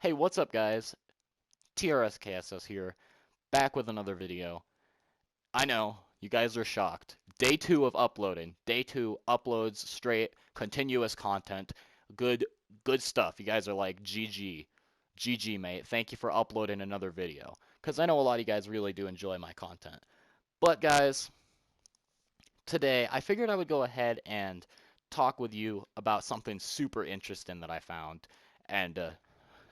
Hey, what's up, guys? Trskss here, back with another video. I know, you guys are shocked. Day 2 of uploading. Day 2 uploads straight, continuous content. Good, good stuff. You guys are like, GG. GG, mate. Thank you for uploading another video. Because I know a lot of you guys really do enjoy my content. But, guys, today I figured I would go ahead and talk with you about something super interesting that I found. And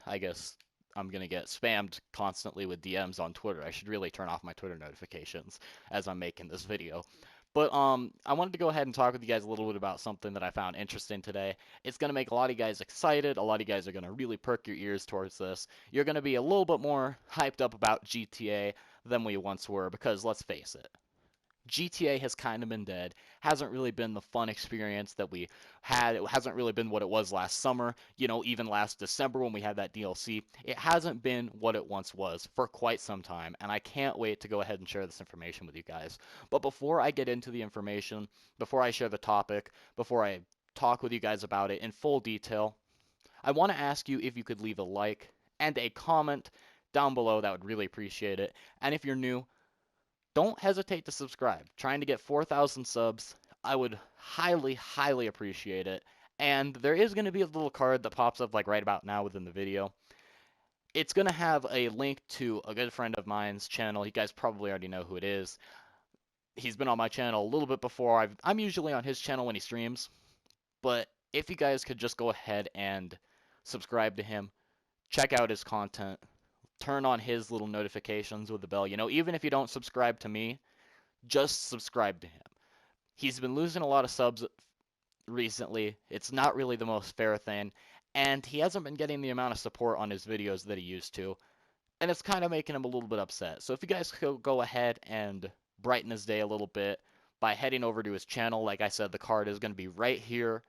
I guess I'm gonna get spammed constantly with DMs on Twitter. I should really turn off my Twitter notifications as I'm making this video. But I wanted to go ahead and talk with you guys a little bit about something that I found interesting today. It's gonna make a lot of you guys excited. A lot of you guys are gonna really perk your ears towards this. You're gonna be a little bit more hyped up about GTA than we once were, because let's face it, GTA has kind of been dead. Hasn't really been the fun experience that we had. It hasn't really been what it was last summer, even last December when we had that DLC. It hasn't been what it once was for quite some time, and I can't wait to go ahead and share this information with you guys. But before I get into the information, before I share the topic, before I talk with you guys about it in full detail, I want to ask you if you could leave a like and a comment down below. That would really appreciate it. And if you're new, don't hesitate to subscribe. Trying to get 4,000 subs. I would highly, highly appreciate it. And there is going to be a little card that pops up like right about now within the video. It's going to have a link to a good friend of mine's channel. You guys probably already know who it is. He's been on my channel a little bit before. I'm usually on his channel when he streams. But if you guys could just go ahead and subscribe to him, check out his content, turn on his little notifications with the bell. Even if you don't subscribe to me, just subscribe to him. He's been losing a lot of subs recently. It's not really the most fair thing, and he hasn't been getting the amount of support on his videos that he used to, and it's kind of making him a little bit upset. So if you guys could go ahead and brighten his day a little bit by heading over to his channel, like I said, the card is going to be right here.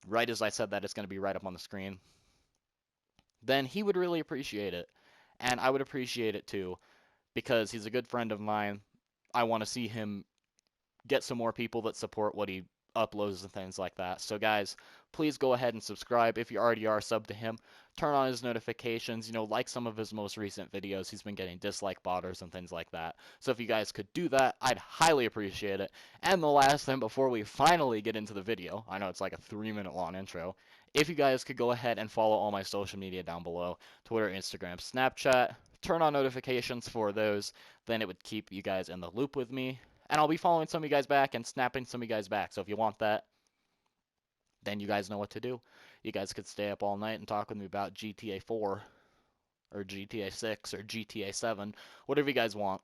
Right as I said that, it's going to be right up on the screen. Then he would really appreciate it, and I would appreciate it too, because he's a good friend of mine. I want to see him get some more people that support what he uploads and things like that. So guys, please go ahead and subscribe if you already are subbed to him. Turn on his notifications, like some of his most recent videos. He's been getting dislike botters and things like that. So if you guys could do that, I'd highly appreciate it. And the last thing before we finally get into the video, I know it's like a 3-minute long intro, if you guys could go ahead and follow all my social media down below, Twitter, Instagram, Snapchat, turn on notifications for those, then it would keep you guys in the loop with me, and I'll be following some of you guys back and snapping some of you guys back. So if you want that, then you guys know what to do. You guys could stay up all night and talk with me about GTA 4 or GTA 6 or GTA 7, whatever you guys want.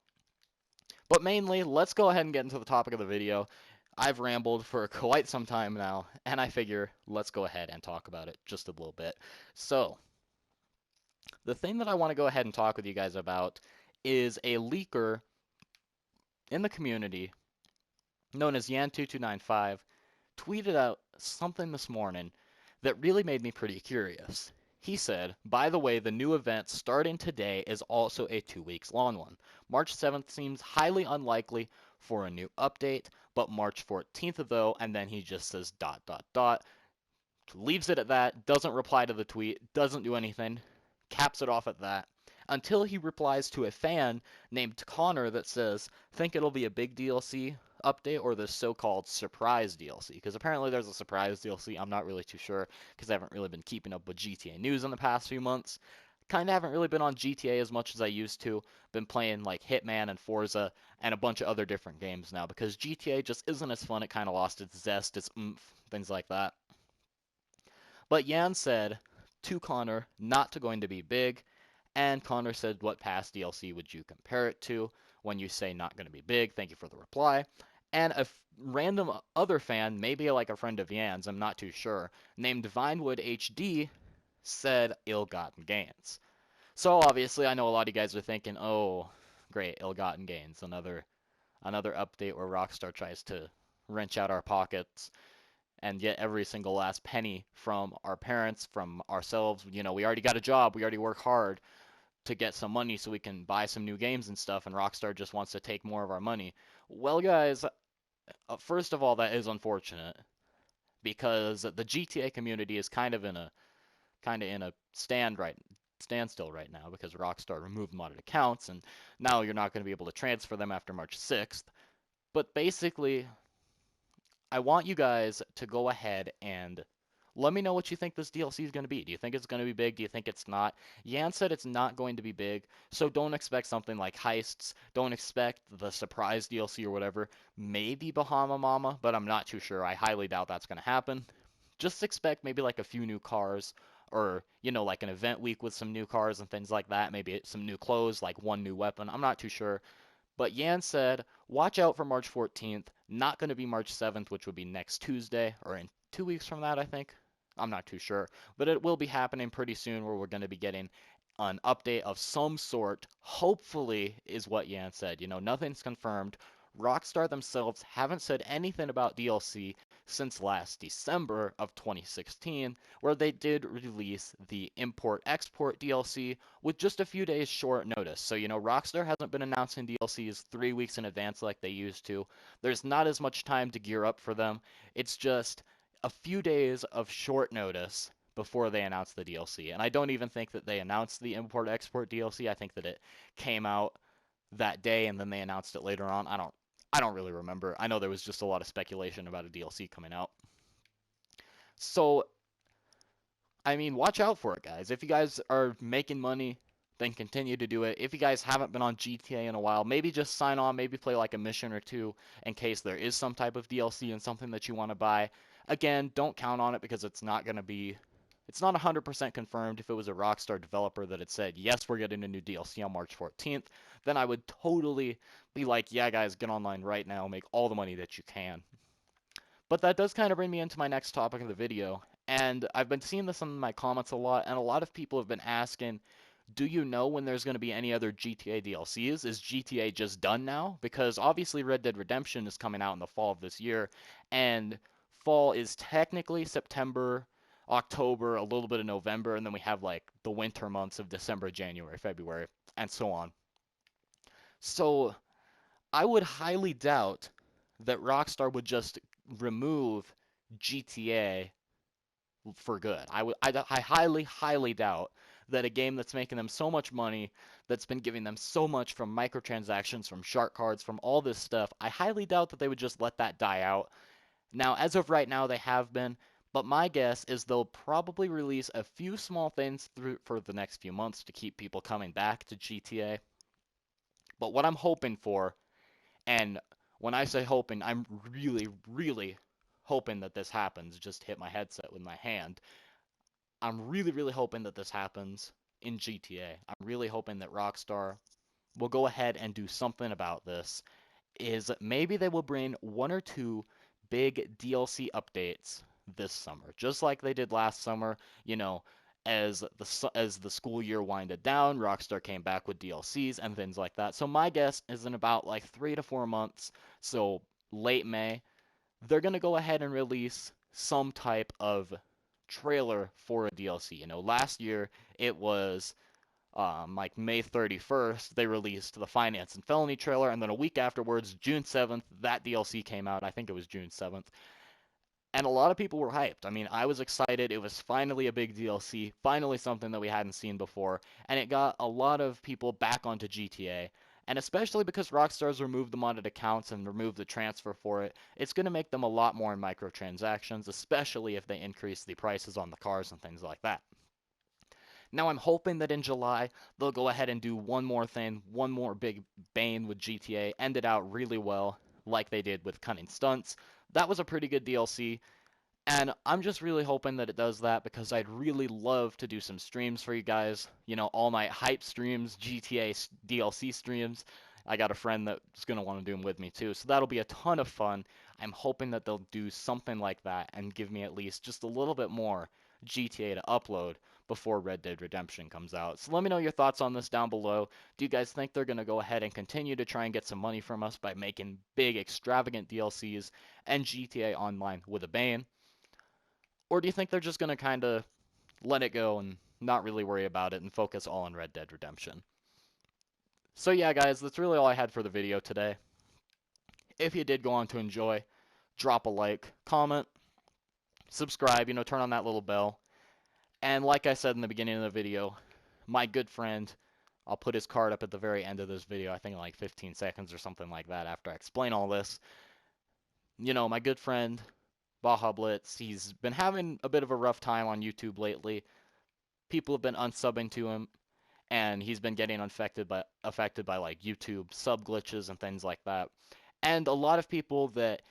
But mainly, let's go ahead and get into the topic of the video. I've rambled for quite some time now, and I figure let's go ahead and talk about it just a little bit. So, the thing that I want to go ahead and talk with you guys about is a leaker in the community known as Yan2295 tweeted out something this morning that really made me pretty curious. He said, by the way, the new event starting today is also a 2 weeks long one. March 7th seems highly unlikely for a new update, but March 14th though, and then he just says ... leaves it at that, doesn't reply to the tweet, doesn't do anything, caps it off at that, until he replies to a fan named Connor that says, think it'll be a big DLC update or the so-called surprise DLC, because apparently there's a surprise DLC. I'm not really too sure because I haven't really been keeping up with GTA news in the past few months. Kind of haven't really been on GTA as much as I used to. Been playing like Hitman and Forza and a bunch of other different games now because GTA just isn't as fun. It kind of lost its zest, its oomph, things like that. But Yan said to Connor not to going to be big, and Connor said, what past DLC would you compare it to when you say not going to be big? Thank you for the reply. And a random other fan, maybe like a friend of Yan's, I'm not too sure, named Vinewood HD said ill-gotten gains. So obviously I know a lot of you guys are thinking, oh, great, ill-gotten gains, another update where Rockstar tries to wrench out our pockets and get every single last penny from our parents, from ourselves. We already got a job, we already work hard to get some money so we can buy some new games and stuff, and Rockstar just wants to take more of our money. Well, guys, first of all, that is unfortunate because the GTA community is kind of in a stand right standstill right now because Rockstar removed modded accounts, and now you're not going to be able to transfer them after March 6th. But basically, I want you guys to go ahead and let me know what you think this DLC is going to be. Do you think it's going to be big? Do you think it's not? Yan said it's not going to be big, so don't expect something like heists. Don't expect the surprise DLC or whatever. Maybe Bahama Mama, but I'm not too sure. I highly doubt that's going to happen. Just expect maybe like a few new cars, or, you know, like an event week with some new cars and things like that. Maybe some new clothes, like one new weapon. I'm not too sure. But Yan said, watch out for March 14th. Not going to be March 7th, which would be next Tuesday, or in 2 weeks from that, I think. I'm not too sure. But it will be happening pretty soon where we're going to be getting an update of some sort. Hopefully, is what Yan said. You know, nothing's confirmed. Rockstar themselves haven't said anything about DLC since last December of 2016, where they did release the Import Export DLC with just a few days short notice. So, you know, Rockstar hasn't been announcing DLCs 3 weeks in advance like they used to. There's not as much time to gear up for them. It's just a few days of short notice before they announce the DLC. And I don't even think that they announced the Import Export DLC. I think that it came out that day and then they announced it later on. I don't really remember. I know there was just a lot of speculation about a DLC coming out. So, I mean, watch out for it, guys. If you guys are making money, then continue to do it. If you guys haven't been on GTA in a while, maybe just sign on, maybe play like a mission or two in case there is some type of DLC and something that you want to buy. Again, don't count on it because it's not going to be, it's not 100% confirmed. If it was a Rockstar developer that had said, yes, we're getting a new DLC on March 14th, then I would totally be like, yeah, guys, get online right now, make all the money that you can. But that does kind of bring me into my next topic of the video. And I've been seeing this in my comments a lot, and a lot of people have been asking, do you know when there's going to be any other GTA DLCs? Is GTA just done now? Because obviously Red Dead Redemption is coming out in the fall of this year, and fall is technically September, October, a little bit of November, and then we have like the winter months of December, January, February, and so on. So I would highly doubt that Rockstar would just remove GTA for good. I highly, highly doubt that a game that's making them so much money, that's been giving them so much from microtransactions, from shark cards, from all this stuff, I highly doubt that they would just let that die out. Now, as of right now, they have been, but my guess is they'll probably release a few small things for the next few months to keep people coming back to GTA. But what I'm hoping for, and when I say hoping, I'm really, really hoping that this happens. Just hit my headset with my hand. I'm really, really hoping that this happens in GTA. I'm really hoping that Rockstar will go ahead and do something about this. Is maybe they will bring one or two big DLC updates this summer, just like they did last summer. You know, as the school year winded down, Rockstar came back with DLCs and things like that. So my guess is in about like 3 to 4 months, so late May, they're gonna go ahead and release some type of trailer for a DLC. You know, last year it was like May 31st, they released the Finance and Felony trailer, and then a week afterwards, June 7th, that DLC came out. I think it was June 7th. And a lot of people were hyped. I mean, I was excited. It was finally a big DLC, finally something that we hadn't seen before, and it got a lot of people back onto GTA. And especially because Rockstar's removed the modded accounts and removed the transfer for it, it's going to make them a lot more in microtransactions, especially if they increase the prices on the cars and things like that. Now I'm hoping that in July they'll go ahead and do one more thing, one more big bane with GTA, end it out really well, like they did with Cunning Stunts. That was a pretty good DLC, and I'm just really hoping that it does that because I'd really love to do some streams for you guys. You know, all night hype streams, GTA DLC streams. I got a friend that's going to want to do them with me too, so that'll be a ton of fun. I'm hoping that they'll do something like that and give me at least just a little bit more GTA to upload before Red Dead Redemption comes out. So let me know your thoughts on this down below. Do you guys think they're going to go ahead and continue to try and get some money from us by making big, extravagant DLCs and GTA Online with a bane? Or do you think they're just going to kind of let it go and not really worry about it and focus all on Red Dead Redemption? So yeah, guys, that's really all I had for the video today. If you did go on to enjoy, drop a like, comment, subscribe, you know, turn on that little bell. And like I said in the beginning of the video, my good friend, I'll put his card up at the very end of this video, I think in like 15 seconds or something like that after I explain all this. You know, my good friend, Baja Blitz, he's been having a bit of a rough time on YouTube lately. People have been unsubbing to him, and he's been getting affected by like YouTube sub glitches and things like that. And a lot of people that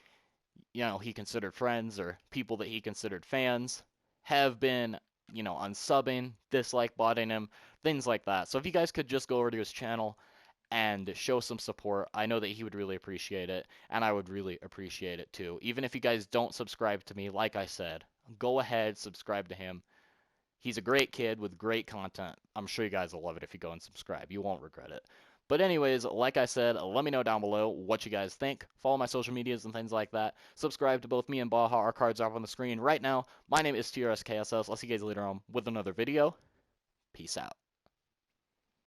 he considered friends or people that he considered fans have been unsubbing, dislike botting him, things like that. So if you guys could just go over to his channel and show some support, I know that he would really appreciate it, and I would really appreciate it too. Even if you guys don't subscribe to me, like I said, go ahead, subscribe to him. He's a great kid with great content. I'm sure you guys will love it if you go and subscribe. You won't regret it. But anyways, like I said, let me know down below what you guys think. Follow my social medias and things like that. Subscribe to both me and Baja. Our cards are up on the screen right now. My name is Trskss. I'll see you guys later on with another video. Peace out.